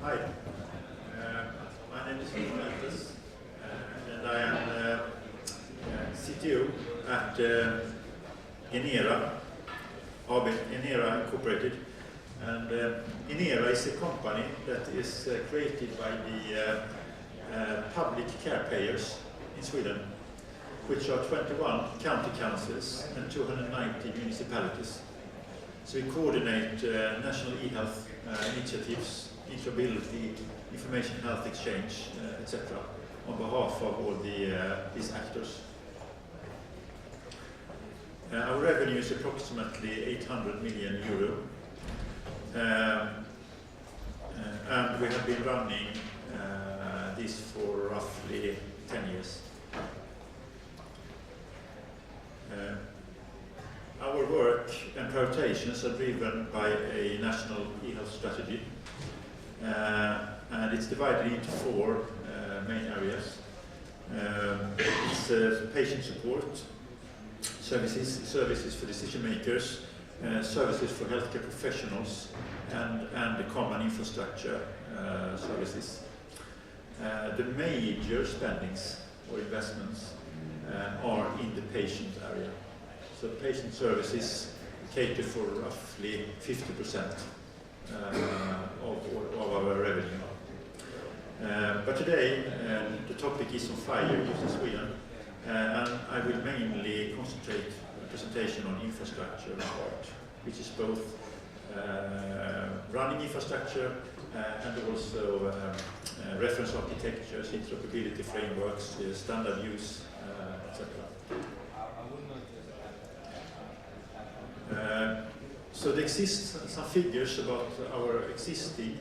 Hi, my name is Johan Eltes, and I am CTO at Inera, Inera Incorporated. And Inera is a company that is created by the public care payers in Sweden, which are 21 county councils and 290 municipalities. So we coordinate national e-health initiatives, interoperability, information health exchange, etc. on behalf of all these actors. Our revenue is approximately 800 million euro. And we have been running this for roughly 10 years. Our work and prioritizations are driven by a national e-health strategy, and it's divided into four main areas. It's patient support, services for decision makers, services for healthcare professionals, and the common infrastructure services. The major spendings or investments are in the patient area. So patient services cater for roughly 50% of our revenue. But today the topic is on FHIR use in Sweden, and I will mainly concentrate the presentation on infrastructure part, which is both running infrastructure and also reference architectures, interoperability frameworks, standard use, etc. So there exist some figures about our existing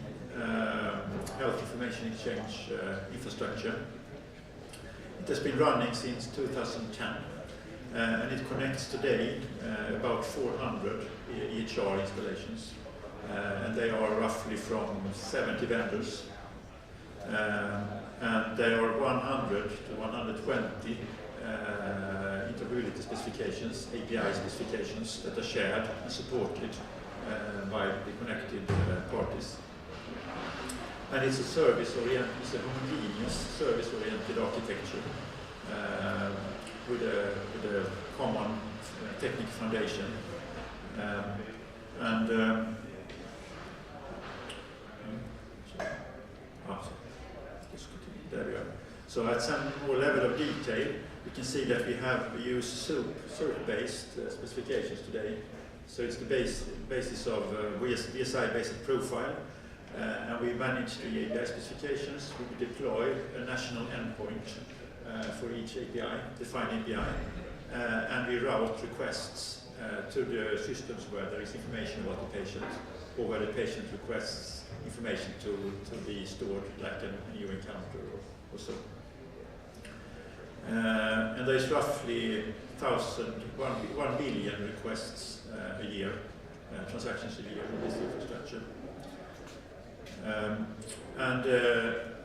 health information exchange infrastructure. It has been running since 2010, and it connects today about 400 EHR installations, and they are roughly from 70 vendors, and there are 100 to 120 interoperability specifications, API specifications that are shared and supported by the connected parties. And it's a service-oriented, it's a homogeneous service-oriented architecture with a common technical foundation. There we are. So at some more level of detail, you can see that we use SOAP-based specifications today. So it's the basis of VSI-based profile, and we manage the API specifications. We deploy a national endpoint for each API, defined API, and we route requests to the systems where there is information about the patient, or where the patient requests information to be stored, like a new encounter or so. And there's roughly 1 billion requests a year, transactions a year in this infrastructure.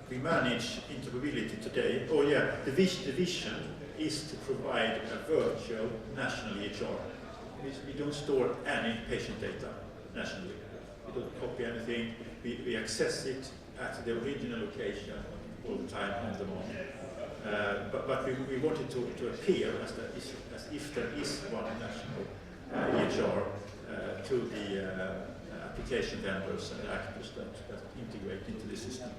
We manage interoperability today. Oh yeah, the vision is to provide a virtual national EHR. We don't store any patient data nationally. We don't copy anything. We access it at the original location all the time on demand. But we want it to appear as if there is one national EHR to the application vendors and actors that integrate into the system.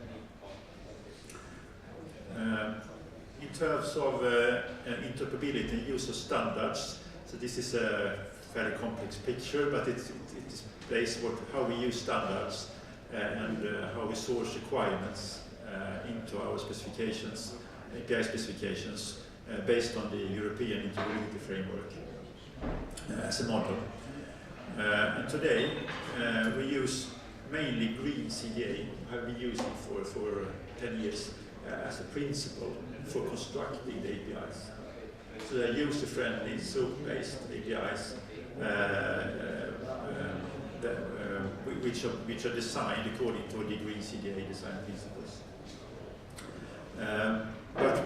In terms of interoperability and use of standards, so this is a very complex picture, but it displays how we use standards and how we source requirements into our specifications, API specifications, based on the European interoperability framework as a model. And today we use mainly green CDA, have been using for 10 years as a principle for constructing the APIs. So they're user-friendly, SOAP-based APIs which are designed according to the green CDA design principles. But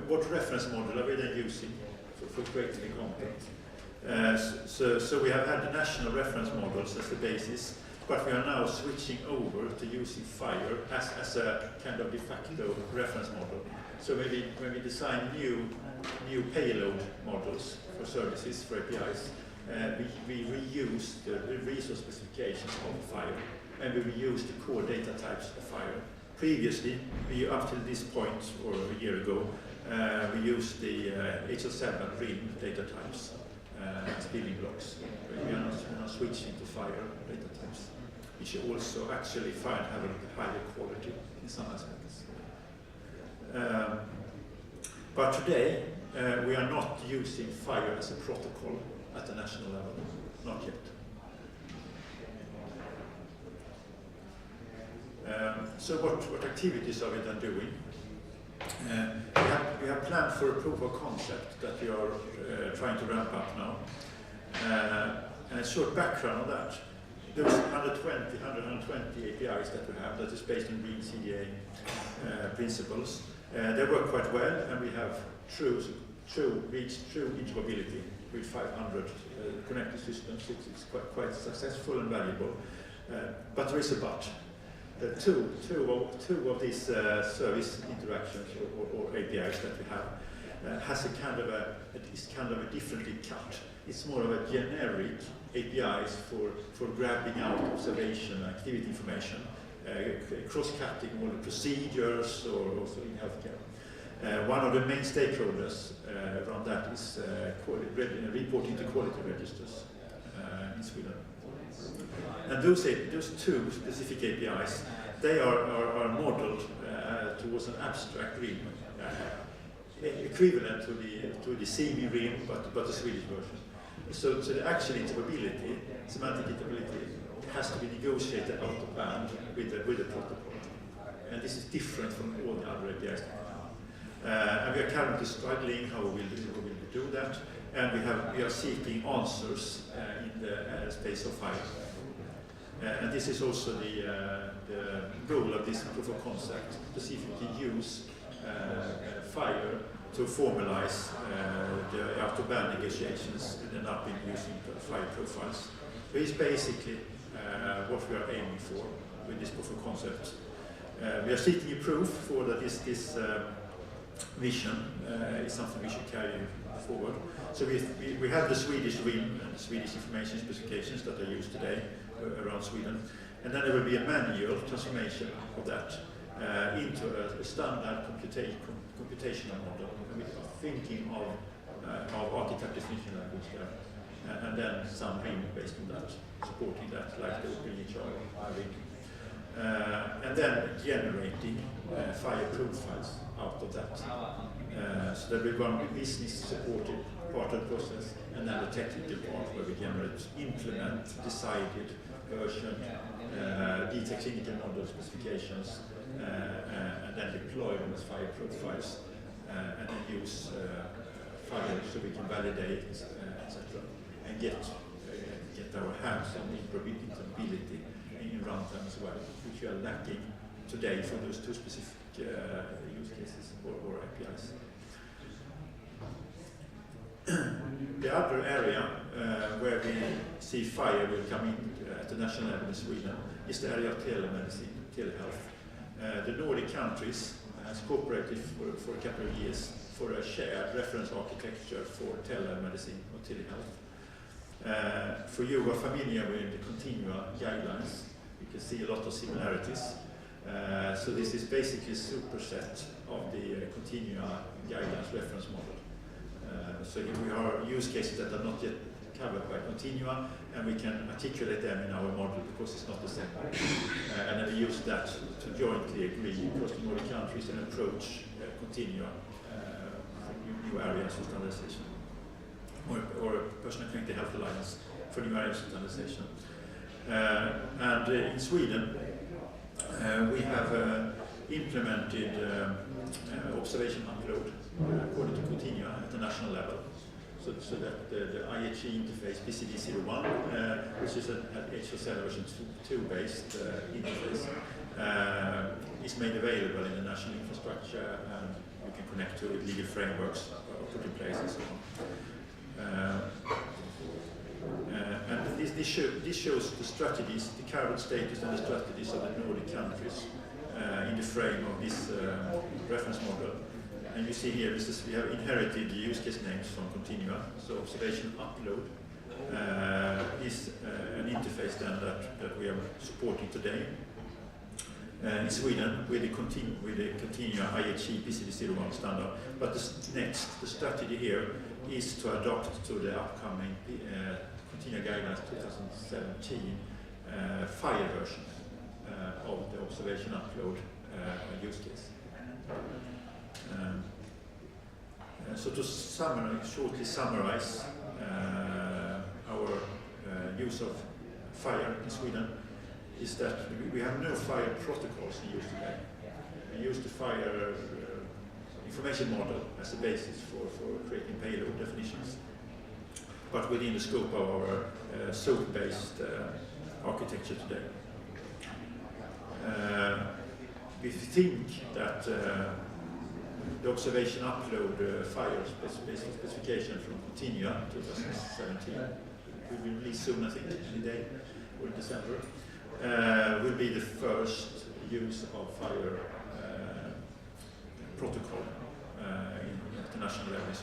what reference model are we then using for creating the content? So we have had the national reference models as the basis, but we are now switching over to using FHIR as a kind of de facto reference model. So when we design new payload models for services, for APIs, we reuse the resource specifications of FHIR, and we reuse the core data types of FHIR. Previously, up till this point, or a year ago, we used the HL7 RIM data types as building blocks. We are now switching to FHIR data types, which you also actually find have a higher quality in some aspects. But today, we are not using FHIR as a protocol at the national level, not yet. So what activities are we then doing? We have planned for a proof of concept that we are trying to ramp up now. And a short background on that. Those 120 APIs that we have, that is based on Green CDA principles, they work quite well, and we have reached true interoperability with 500 connected systems. It's quite successful and valuable. But there is a but. Two of these service interactions or APIs that we have has is kind of a differently cut. It's more of a generic APIs for grabbing out observation, activity information, cross-cutting all the procedures, or also in healthcare. One of the main stakeholders around that is reporting to quality registers in Sweden. And those two specific APIs, they are modeled towards an abstract RIM, equivalent to the CME RIM, but the Swedish version. So the actual interoperability, semantic interoperability, has to be negotiated out of band with the protocol. And this is different from all the other APIs. And we are currently struggling how we will do that. And we are seeking answers in the space of FHIR. And this is also the goal of this proof of concept, to see if we can use FHIR to formalize the out-of-band negotiations and end up in using FHIR profiles. So it's basically what we are aiming for with this proof of concept. We are seeking a proof for that this vision is something we should carry forward. So we have the Swedish RIM and the Swedish information specifications that are used today around Sweden, and then there will be a manual transformation of that into a standard computational model. And we are thinking of architect definition language there, and then some RIM based on that, supporting that, like the PCHA RIM. And then generating FHIR profiles out of that. So there will be one business-supported part of the process, and then the technical part where we generate, implement, decided version, detail clinical model specifications, and then deploy them as FHIR profiles, and then use FHIR so we can validate, etc., and get our hands on interoperability in runtime as well, which we are lacking today for those two specific use cases or APIs. The other area where we see FHIR will come in at the national level in Sweden is the area of telemedicine, telehealth. The Nordic countries has cooperated for a couple of years for a shared reference architecture for telemedicine or telehealth. For you who are familiar with the continua guidelines, you can see a lot of similarities. So this is basically a superset of the continua guidelines reference model. So we are use cases that are not yet covered by continua, and we can articulate them in our model because it's not the same. And then we use that to jointly agree across the Nordic countries and approach continua for new areas of standardization, or personal connected health alliance for new areas of standardization. And in Sweden, we have implemented observation upload according to continua at the national level. So that the IHE interface PCD01, which is an HL7 version 2 based interface, is made available in the national infrastructure, and you can connect to it, legal frameworks put in place and so on. And this shows the strategies, the current status and the strategies of the Nordic countries in the frame of this reference model. And you see here, we have inherited use case names from continua. So observation upload is an interface then that we are supporting today. In Sweden with the continua IHE PCD01 standard. But the strategy here is to adopt to the upcoming continua guidelines 2017 FHIR version of the observation upload use case. So to shortly summarize our use of FHIR in Sweden is that we have no FHIR protocols in use today. We use the FHIR information model as a basis for creating payload definitions, but within the scope of our SOAP-based architecture today. We think that the observation upload FHIR specification from continua 2017 will be released soon, I think, any day or in December. Will be the first use of FHIR protocol at the national level.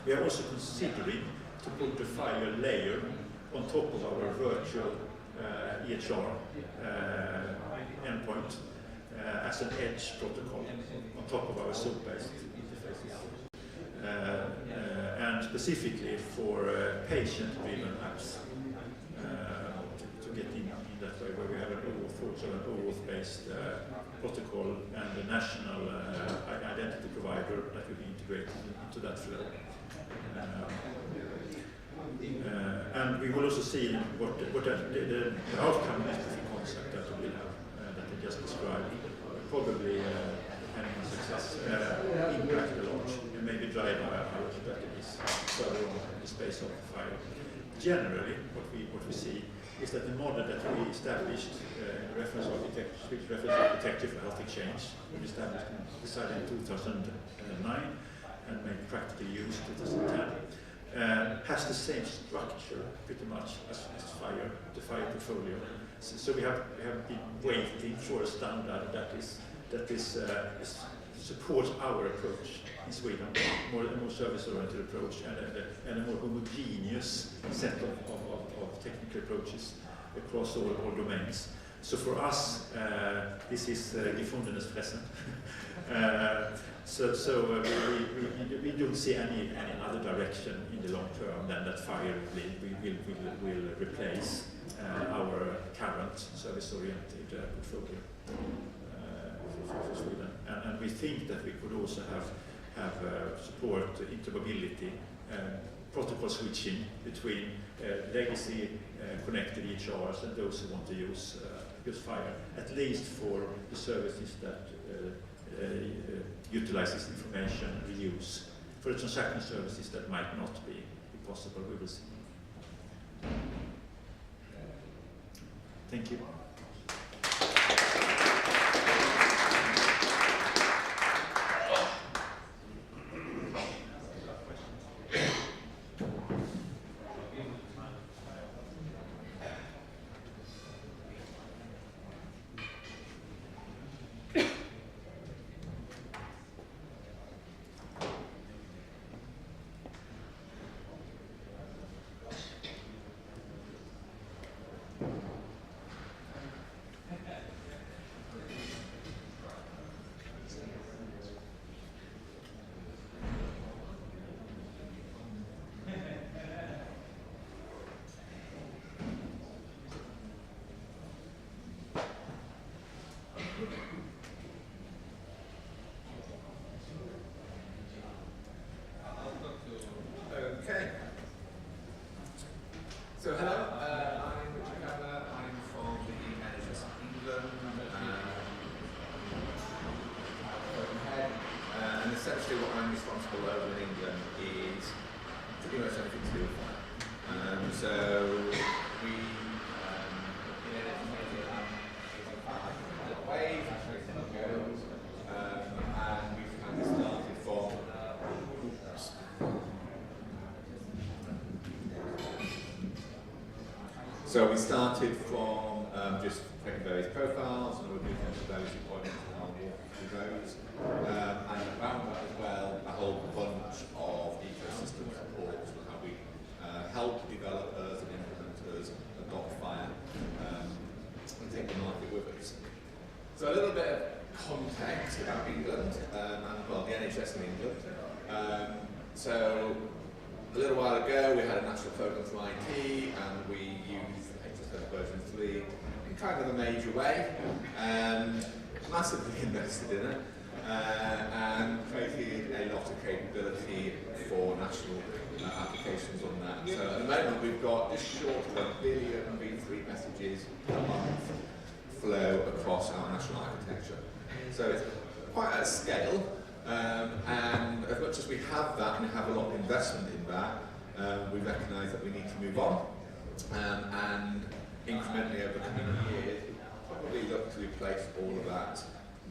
We are also considering to put the FHIR layer on top of our virtual EHR endpoint as an edge protocol on top of our SOAP-based interfaces. And specifically for patient-driven apps. Get in that way, where we have an OAuth-based protocol and a national identity provider that will be integrated into that flow. And we will also see what the outcome is of the concept that we will have, that I just described, probably having a success, impact a lot, and maybe drive our strategies further on in the space of FHIR. Generally, what we see is that the model that we established in the reference architecture, switch reference architecture for health exchange, we established decided in 2009 and made practical use in 2010, has the same structure pretty much as FHIR, the FHIR portfolio. So we have been waiting for a standard that supports our approach in Sweden, a more service-oriented approach and a more homogeneous set of technical approaches across all domains. So for us, this is gefundenes Fressen. We don't see any other direction in the long term than that FHIR will replace our current service-oriented portfolio for Sweden. And we think that we could also have support interoperability, protocol switching between legacy connected EHRs and those who want to use FHIR, at least for the services that utilize this information reuse. For the transaction services that might not be possible, we will see. Thank you. So hello, I'm Kavanagh. I'm from the NHS England, and essentially what I'm responsible over in England is pretty much everything to do with FHIR. So we wave goes, and we've kind of started from So we started from just taking various profiles, and we're doing those deployments, and I'll walk through those. And around that as well, a whole bunch of ecosystem supports for how we help developers and implementers adopt FHIR and take the market with us. So a little bit of context about England, and well, the NHS in England. So a little while ago, we had a national programme for IT, and we used HSS version 3 in kind of a major way, massively invested in it, and created a lot of capability for national applications on that. So at the moment, we've got just short of 1 billion V3 messages a month flow across our national architecture. So it's quite at scale. And as much as we have that and we have a lot of investment in that, we recognise that we need to move on, and incrementally over the coming years, probably look to replace all of that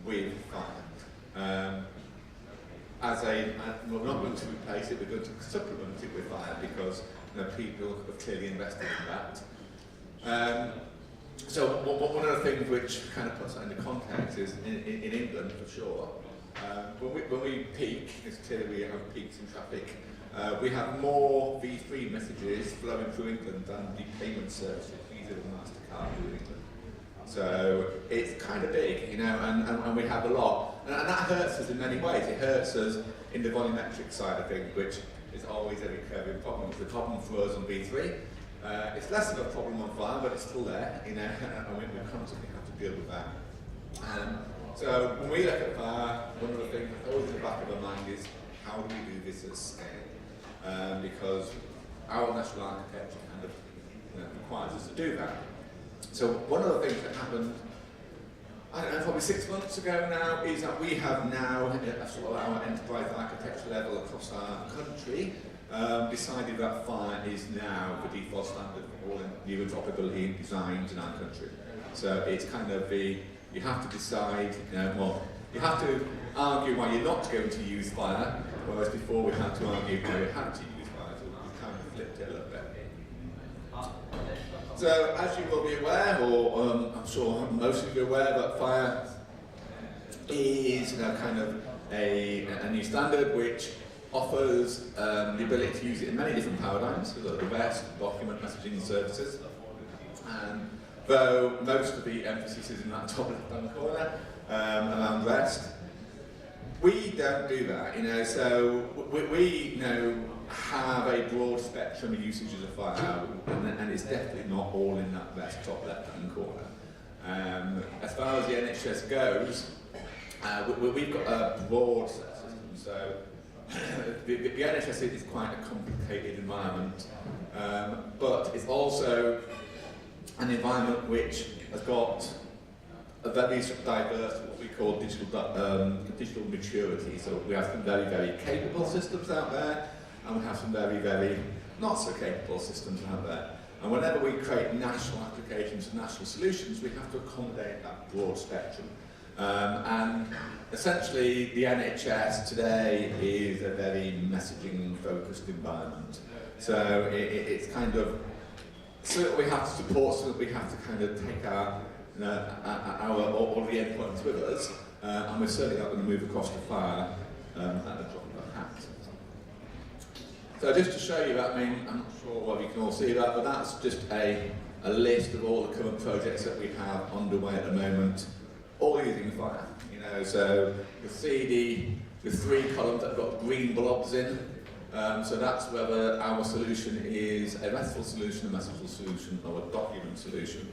with FHIR. We're not going to replace it, we're going to supplement it with FHIR because people have clearly invested in that. So one of the things which kind of puts that into context is in England for sure. When we peak, it's clear we have peaks in traffic. We have more V3 messages flowing through England than the payment services, Visa and MasterCard do in England. So it's kind of big, and we have a lot. And that hurts us in many ways. It hurts us in the volumetric side of things, which is always a recurring problem. It's the problem for us on V3. It's less of a problem on FHIR, but it's still there, and we constantly have to deal with that. So when we look at FHIR, one of the things that's always in the back of our mind is how do we do this at scale? Because our national architecture kind of requires us to do that. So one of the things that happened, I don't know, probably 6 months ago now, is that we have now, at sort of our enterprise architecture level across our country, decided that FHIR is now the default standard for all new interoperability designs in our country. So it's kind of you have to decide, you have to argue why you're not going to use FHIR, whereas before we had to argue why we had to use FHIR, so we kind of flipped it a little bit. So as you will be aware, or I'm sure most of you are aware, that FHIR is kind of a new standard which offers the ability to use it in many different paradigms, so the REST, document messaging services. And though most of the emphasis is in that top left-hand corner around REST, we don't do that. So we have a broad spectrum of usages of FHIR, and it's definitely not all in that REST top left-hand corner. As far as the NHS goes, we've got a broad set of systems. So the NHS is quite a complicated environment, but it's also an environment which has got a very diverse, what we call digital maturity. So we have some very, very capable systems out there, and we have some very, very not so capable systems out there. And whenever we create national applications and national solutions, we have to accommodate that broad spectrum. And essentially, the NHS today is a very messaging-focused environment. So it's kind of, so that we have to support, so that we have to kind of take all the endpoints with us, and we're certainly not going to move across to FHIR at the drop of a hat. So just to show you that, I'm not sure whether you can all see that, but that's just a list of all the current projects that we have underway at the moment, all using FHIR. So you'll see the 3 columns that have got green blobs in. So that's whether our solution is a RESTful solution, a messageful solution, or a document solution.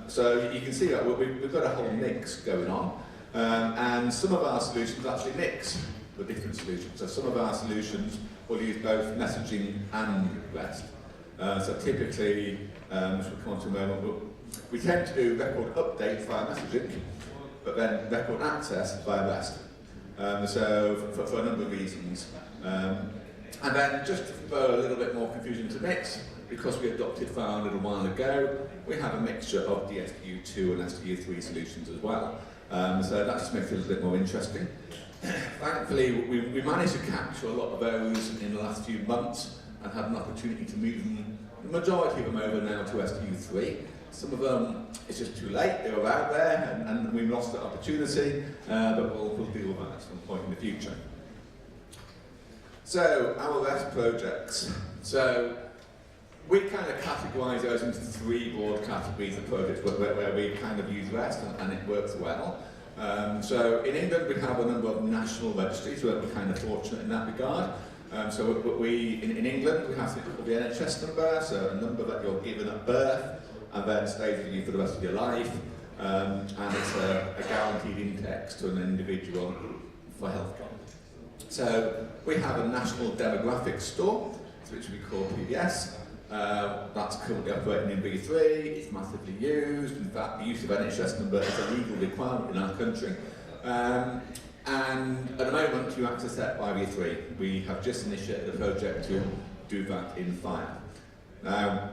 So you can see that we've got a whole mix going on, and some of our solutions actually mix the different solutions. So some of our solutions will use both messaging and REST. So typically, as we'll come on to a moment, we tend to do record update via messaging, but then record access via REST. So for a number of reasons. And then just for a little bit more confusion to mix, because we adopted FHIR a little while ago, we have a mixture of DSU2 and SDU3 solutions as well. So that just makes it a little bit more interesting. Thankfully, we managed to capture a lot of those in the last few months and had an opportunity to move them The majority of them over now to STU3. Some of them, it's just too late, they were out there and we've lost that opportunity, but we'll deal with that at some point in the future. So, our REST projects. So, we kind of categorise those into 3 broad categories of projects where we kind of use REST and it works well. So in England we have a number of national registries, we're kind of fortunate in that regard. So in England we have something called the NHS number, so a number that you're given at birth and then stays with you for the rest of your life. And it's a guaranteed index to an individual for healthcare. So we have a national demographic store, which we call PBS. That's currently operating in V3, it's massively used. In fact, the use of NHS number is a legal requirement in our country. And at the moment, you access that by V3. We have just initiated a project to do that in FHIR. Now,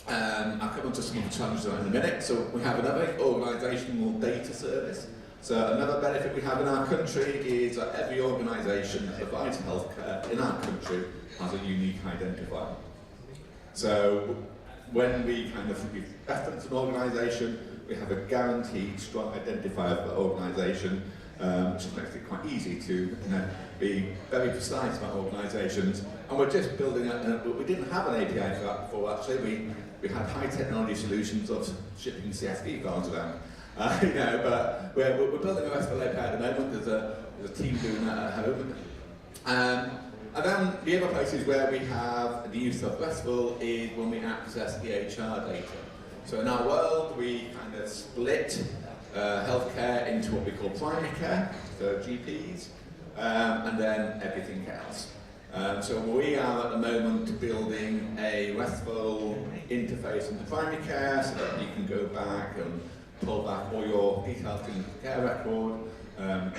I'll come on to some of the challenges in a minute. So we have another organisational data service. So another benefit we have in our country is that every organisation that provides healthcare in our country has a unique identifier. So when we kind of reference an organisation, we have a guaranteed strong identifier for the organisation, which makes it quite easy to be very precise about organisations. And we're just building we didn't have an API for that before actually. We had high technology solutions of shipping CSV files around. But we're building a RESTful API at the moment. There's a team doing that at home. And then the other places where we have the use of RESTful is when we access EHR data. So in our world, we kind of split healthcare into what we call primary care, so GPs, and then everything else. So we are at the moment building a RESTful interface into primary care so that you can go back and pull back all your detailed clinical care record,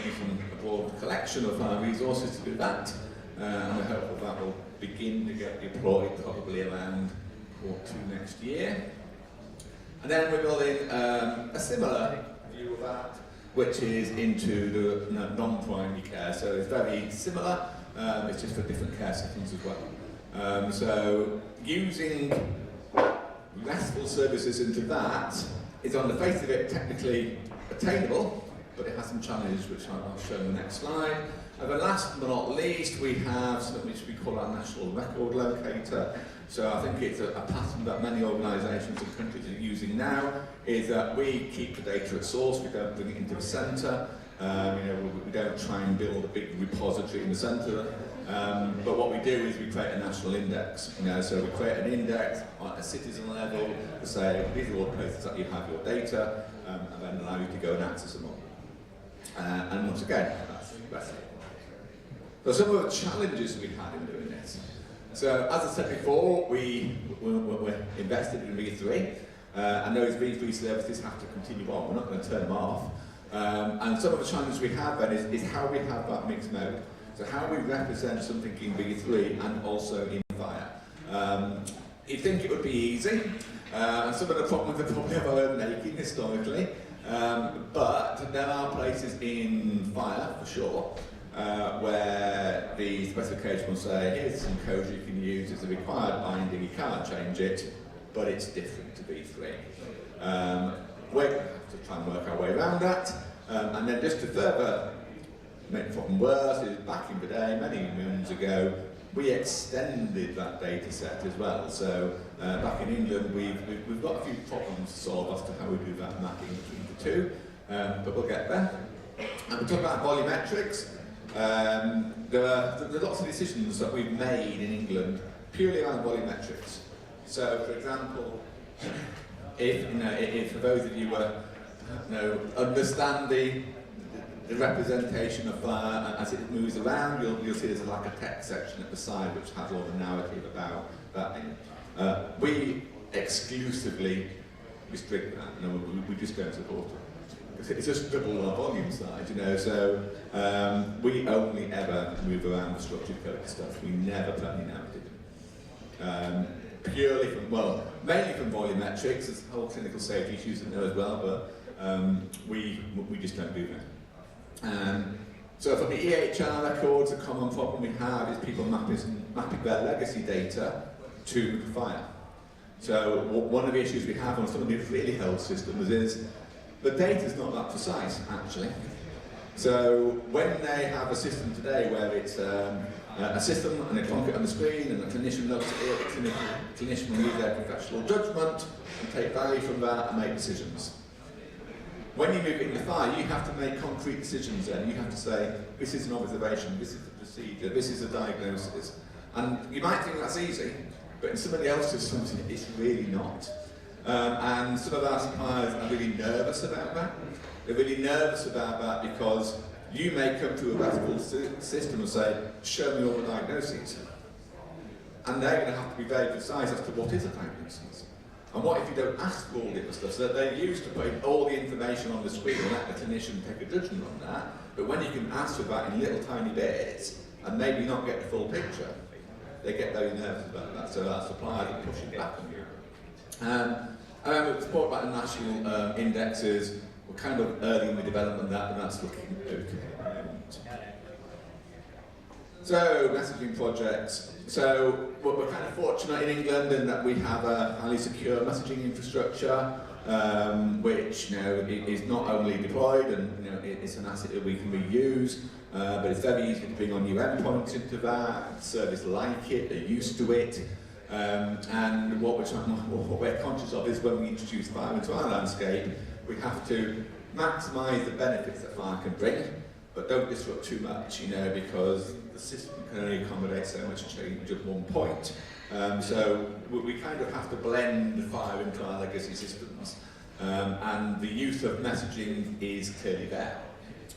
using a broad collection of our resources to do that. And we hope that will begin to get deployed probably around Q2 next year. And then we're building a similar view of that, which is into the non-primary care. So it's very similar, it's just for different care settings as well. So using RESTful services into that is on the face of it technically attainable, but it has some challenges which I'll show in the next slide. And then last but not least, we have something which we call our national record locator. So I think it's a pattern that many organisations and countries are using now, is that we keep the data at source, we don't bring it into the centre. We don't try and build a big repository in the centre. But what we do is we create a national index. So we create an index at a citizen level to say, these are all the places that you have your data, and then allow you to go and access them all. And once again, that's it. So some of the challenges we had in doing this. So as I said before, we're invested in V3, and those V3 services have to continue on. We're not going to turn them off. And some of the challenges we have then is how we have that mixed mode. So how we represent something in V3 and also in FHIR. You'd think it would be easy, and some of the problems are probably of our own making historically, but there are places in FHIR, for sure, where the specification will say, here's some code you can use, it's a required binding, you can't change it, but it's different to V3. We're going to have to try and work our way around that, and then just to further make the problem worse, is back in the day, many moons ago, we extended that data set as well. So back in England, we've got a few problems to solve as to how we do that mapping between the two, but we'll get there. And we talk about volumetrics. There are lots of decisions that we've made in England purely around volumetrics. So, for example, if for those of you understand the representation of FHIR as it moves around, you'll see there's like a text section at the side which has all the narrative about that. We exclusively restrict that. We just don't support it. It's just double our volume size, so we only ever move around the structured code stuff. We never put any narrative. Purely from, mainly from volumetrics, there's whole clinical safety issues in there as well, but we just don't do that. So for the EHR records, a common problem we have is people mapping their legacy data to FHIR. So one of the issues we have on some of these really old systems is the data is not that precise, actually. So when they have a system today where it's a system and they plonk it on the screen and the clinician looks at it, the clinician will use their professional judgment and take value from that and make decisions. When you move it into FHIR, you have to make concrete decisions then. You have to say, this is an observation, this is the procedure, this is a diagnosis. And you might think that's easy, but in somebody else's systems, it's really not. And some of our suppliers are really nervous about that. They're really nervous about that because you may come to a RESTful system and say, show me all the diagnoses. And they're going to have to be very precise as to what is a diagnosis. And what if you don't ask for all the other stuff? So they're used to putting all the information on the screen and let the clinician take a judgment on that. But when you can ask for that in little tiny bits and maybe not get the full picture, they get very nervous about that. So our suppliers are pushing back on you. And we've talked about the national indexes. We're kind of early in the development of that, and that's looking okay. So, messaging projects. So, we're kind of fortunate in England in that we have a highly secure messaging infrastructure, which is not only deployed and it's an asset that we can reuse, but it's very easy to bring on new endpoints into that. Service like it, they're used to it. And what we're conscious of is when we introduce FHIR into our landscape, we have to maximise the benefits that FHIR can bring, but don't disrupt too much, because the system can only accommodate so much change at one point. So we kind of have to blend FHIR into our legacy systems, and the use of messaging is clearly there.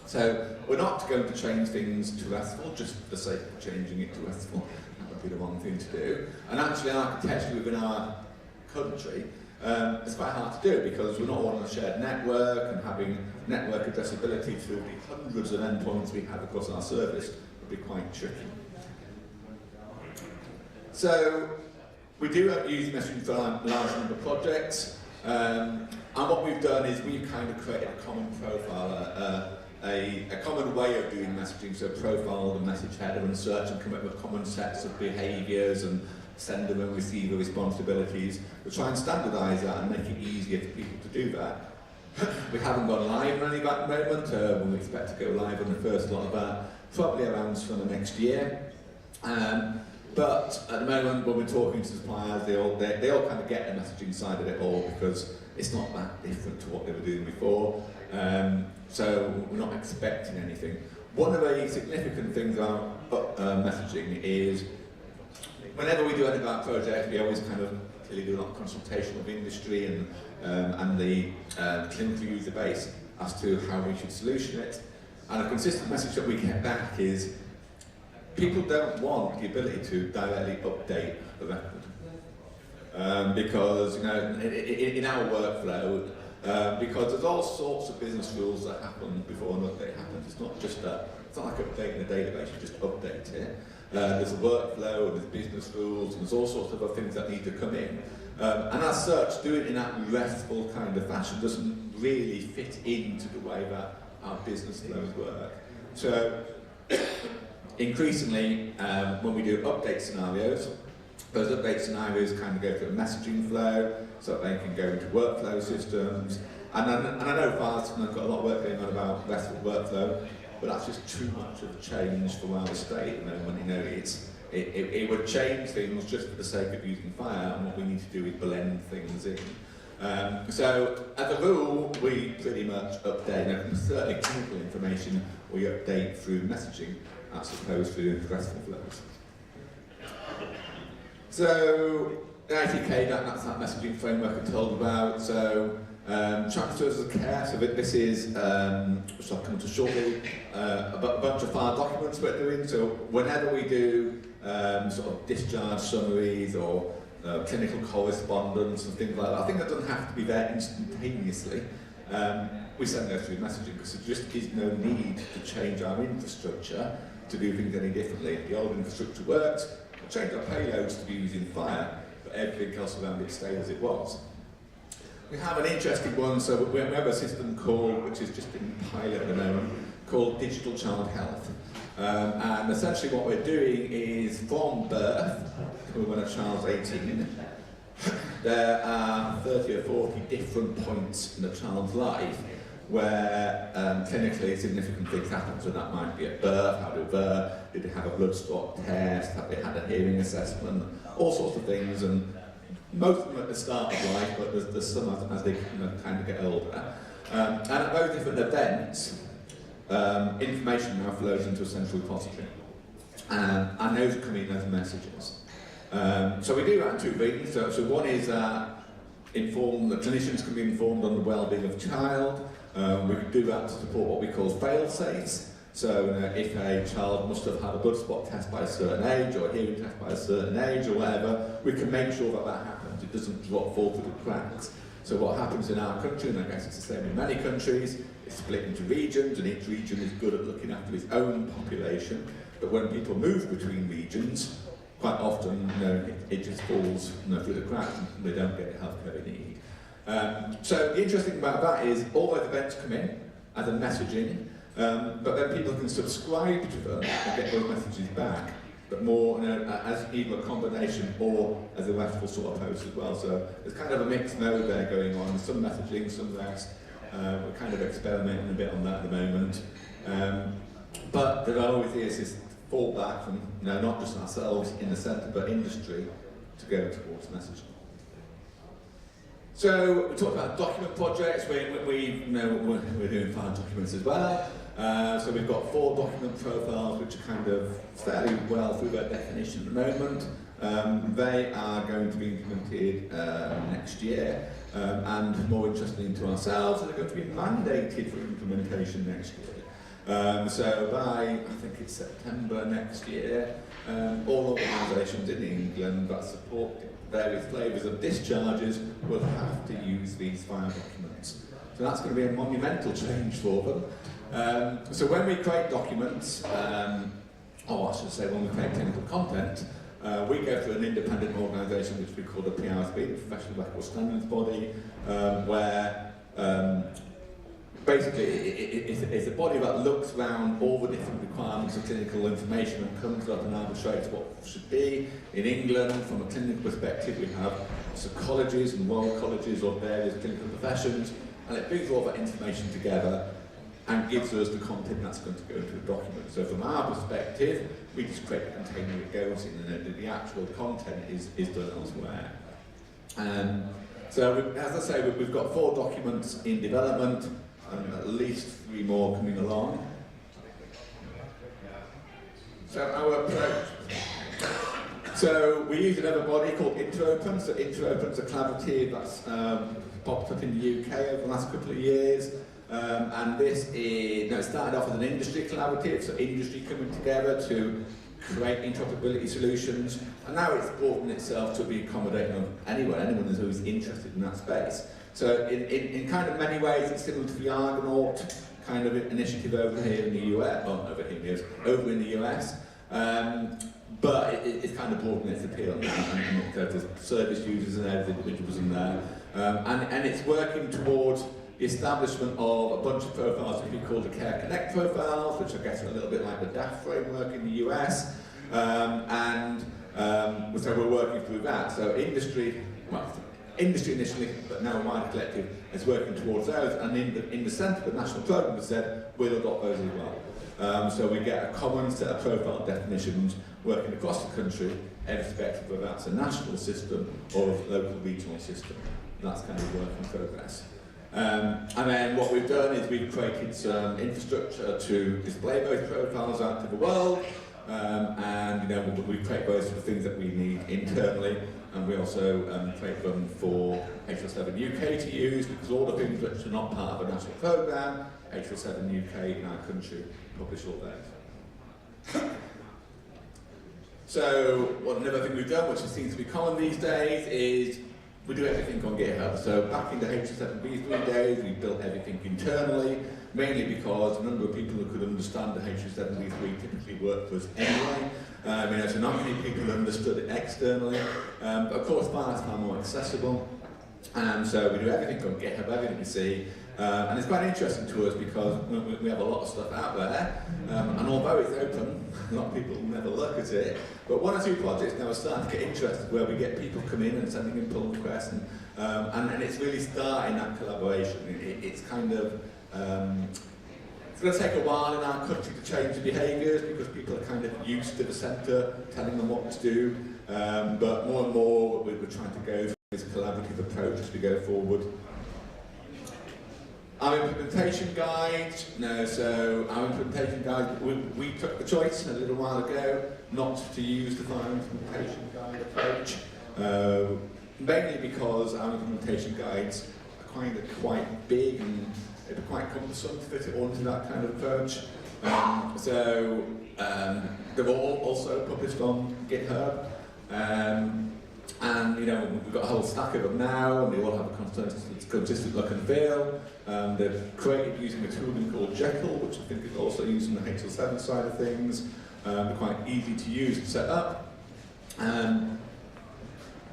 So we're not going to change things to RESTful just for the sake of changing it to RESTful. That would be the wrong thing to do. And actually, architecturally within our country, it's quite hard to do because we're not all on a shared network, and having network addressability through the hundreds of endpoints we have across our service would be quite tricky. So we do use messaging for a large number of projects, and what we've done is we've kind of created a common profile, a common way of doing messaging, so profile the message header and search and come up with common sets of behaviours and sender and receiver responsibilities. We try and standardise that and make it easier for people to do that. We haven't gone live on any at the moment. We expect to go live on the first lot of that probably around summer next year. But at the moment, when we're talking to suppliers, they all kind of get the messaging side of it all because it's not that different to what they were doing before. So we're not expecting anything. One of the significant things about messaging is whenever we do any of our projects, we always kind of clearly do a lot of consultation with industry and the clinical user base as to how we should solution it. And a consistent message that we get back is people don't want the ability to directly update the record. Because in our workflow, because there's all sorts of business rules that happen before an update happens. It's not like updating a database, you just update it. There's a workflow, and there's business rules, and there's all sorts of other things that need to come in. And as such, doing it in that RESTful kind of fashion doesn't really fit into the way that our business flows work. So, increasingly, when we do update scenarios, those update scenarios kind of go through a messaging flow, so that they can go into workflow systems. And I know FHIR's got a lot of work going on about RESTful workflow, but that's just too much of a change for our state at the moment. It would change things just for the sake of using FHIR, and what we need to do is blend things in. So, as a rule, we pretty much update, and certainly clinical information, we update through messaging as opposed to RESTful flows. So, the ITK, that's that messaging framework I told about. So, transfers of care, so this is, which I'll come to shortly, a bunch of FHIR documents we're doing. So whenever we do sort of discharge summaries or clinical correspondence and things like that, I think that doesn't have to be there instantaneously. We send those through messaging because there just is no need to change our infrastructure to do things any differently. The old infrastructure works, we'll change our payloads to be using FHIR, but everything else around it stays as it was. We have an interesting one, so we have a system called, which is just in pilot at the moment, called Digital Child Health. And essentially what we're doing is from birth, when a child's 18, there are 30 or 40 different points in a child's life where clinically significant things happen. So that might be at birth, did they have a blood spot test, have they had a hearing assessment, all sorts of things, and most of them at the start of life, but there's some as they kind of get older. And at those different events, information now flows into a central repository. And those come in as messages. So we do that in two reasons. So one is that clinicians can be informed on the well-being of the child. We can do that to support what we call fail-safes. So if a child must have had a blood spot test by a certain age, or a hearing test by a certain age, or whatever, we can make sure that that happens. It doesn't fall through the cracks. So what happens in our country, and I guess it's the same in many countries, it's split into regions, and each region is good at looking after its own population. But when people move between regions, quite often it just falls through the cracks and they don't get the healthcare they need. So the interesting thing about that is all those events come in as a messaging, but then people can subscribe to them and get those messages back, but more as either a combination or as a RESTful sort of post as well. So there's kind of a mixed mode there going on, some messaging, some REST. We're kind of experimenting a bit on that at the moment. But there always is this fallback from not just ourselves in the centre, but industry to go towards messaging. So we talked about document projects. We're doing file documents as well. So we've got 4 document profiles which are kind of fairly well through their definition at the moment. They are going to be implemented next year, and more interestingly to ourselves, they're going to be mandated for implementation next year. So by, I think it's September next year, all organisations in England that support various flavours of discharges will have to use these file documents. So that's going to be a monumental change for them. So when we create documents, or I should say when we create clinical content, we go through an independent organisation which we call the PRSB, the Professional Record Standards Body, where basically it's a body that looks around all the different requirements of clinical information and comes up and arbitrates what should be. In England, from a clinical perspective, we have psychologists and royal colleges of various clinical professions, and it brings all that information together and gives us the content that's going to go into the document. So from our perspective, we just create the container it goes in, and the actual content is done elsewhere. So as I say, we've got 4 documents in development, and at least 3 more coming along. So our approach. So we use another body called INTEROPen. So INTEROPen's a collaborative that's popped up in the UK over the last couple of years. And this is, it started off as an industry collaborative, so industry coming together to create interoperability solutions, and now it's broadened itself to be accommodating of anyone who's interested in that space. So in kind of many ways it's similar to the Argonaut kind of initiative over here in the US, over in the US, but it's kind of broadened its appeal now, and there's service users and other individuals in there, and it's working towards the establishment of a bunch of profiles that we call the Care Connect profiles, which I guess are a little bit like the DAF framework in the US, so we're working through that. So industry initially, but now wider collective is working towards those, and in the centre, the national programme has said we'll adopt those as well. So we get a common set of profile definitions working across the country, irrespective of whether that's a national system or a local regional system. And that's kind of work in progress. And then what we've done is we've created some infrastructure to display those profiles out to the world, and we create those for the things that we need internally, and we also create them for HL7 UK to use, because all the things which are not part of a national programme, HL7 UK in our country publish all those. So another thing we've done, which seems to be common these days, is we do everything on GitHub. So back in the HL7v3 days, we built everything internally, mainly because a number of people who could understand the HL7v3 typically work for us anyway. So not many people understood it externally, but of course far more accessible. So we do everything on GitHub, everything you see. And it's quite interesting to us because we have a lot of stuff out there, and although it's open, a lot of people never look at it, but one or two projects now are starting to get interested where we get people come in and sending in pull requests, and it's really starting that collaboration. It's kind of, it's going to take a while in our country to change the behaviours because people are kind of used to the centre telling them what to do, but more and more we're trying to go for this collaborative approach as we go forward. Our implementation guide, so our implementation guide, we took the choice a little while ago not to use the FHIR implementation guide approach, mainly because our implementation guides are kind of quite big and it'd be quite cumbersome to fit it onto that kind of approach. They're all also published on GitHub. And we've got a whole stack of them now, and they all have a consistent look and feel. They're created using a tooling called Jekyll, which I think is also used in the HL7 side of things. They're quite easy to use and set up. And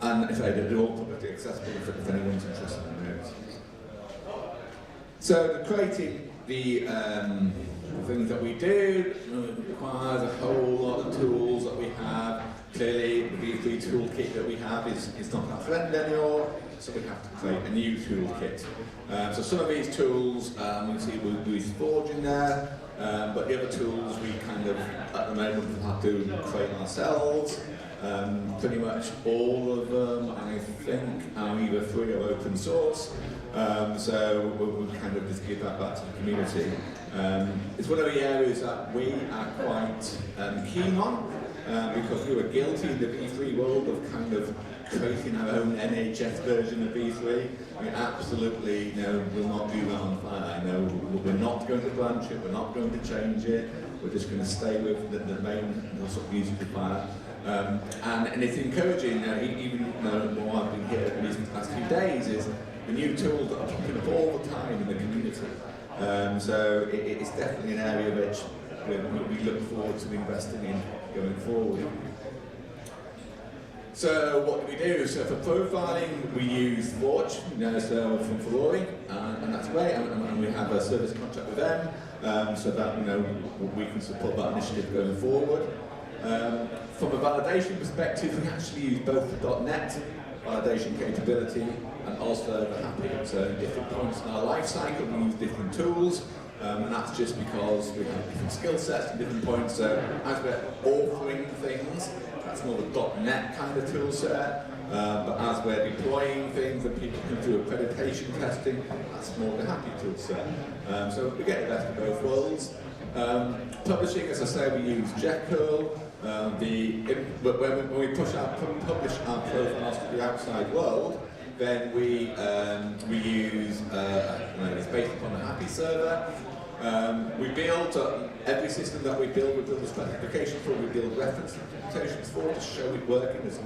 if they're all publicly accessible if anyone's interested in those. So creating the things that we do requires a whole lot of tools that we have. Clearly, the V3 toolkit that we have is not our friend anymore, so we have to create a new toolkit. So some of these tools, you see we use Forge in there, but the other tools we kind of, at the moment, have to create ourselves. Pretty much all of them, I think, are either free or open source. So we'll kind of just give that back to the community. It's one of the areas that we are quite keen on, because we were guilty in the V3 world of kind of creating our own NHS version of V3. We absolutely will not do that on FHIR. We're not going to branch it, we're not going to change it, we're just going to stay with the main sort of music of FHIR. And it's encouraging, even though I've been here these last few days, is the new tools that are popping up all the time in the community. So it's definitely an area which we look forward to investing in going forward. So what do we do? So for profiling, we use Forge, so from Ferrari, and that's great. And we have a service contract with them, so that we can support that initiative going forward. From a validation perspective, we actually use both the .NET validation capability and also the Happy. So at different points in our life cycle, we use different tools, and that's just because we have different skill sets at different points. So as we're authoring things, that's more the .NET kind of tool set. But as we're deploying things and people can do accreditation testing, that's more the Happy tool set. So we get the best of both worlds. Publishing, as I say, we use Jekyll. But when we publish our profiles to the outside world, then we use it's based upon the Happy server. We build every system that we build a specification for. We build reference implementations for to show it working as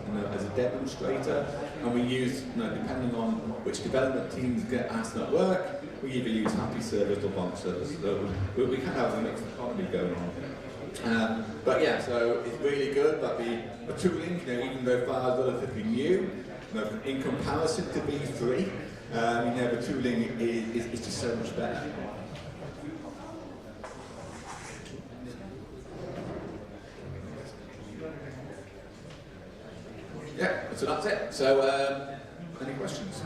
a demonstrator, and we use depending on which development teams get asked at work, we either use Happy servers or Bonk servers. So we kind of have a mixed economy going on. But yeah, so it's really good that the tooling, even though FHIR is relatively new, in comparison to V3, the tooling is just so much better. Yeah, so that's it. So, any questions?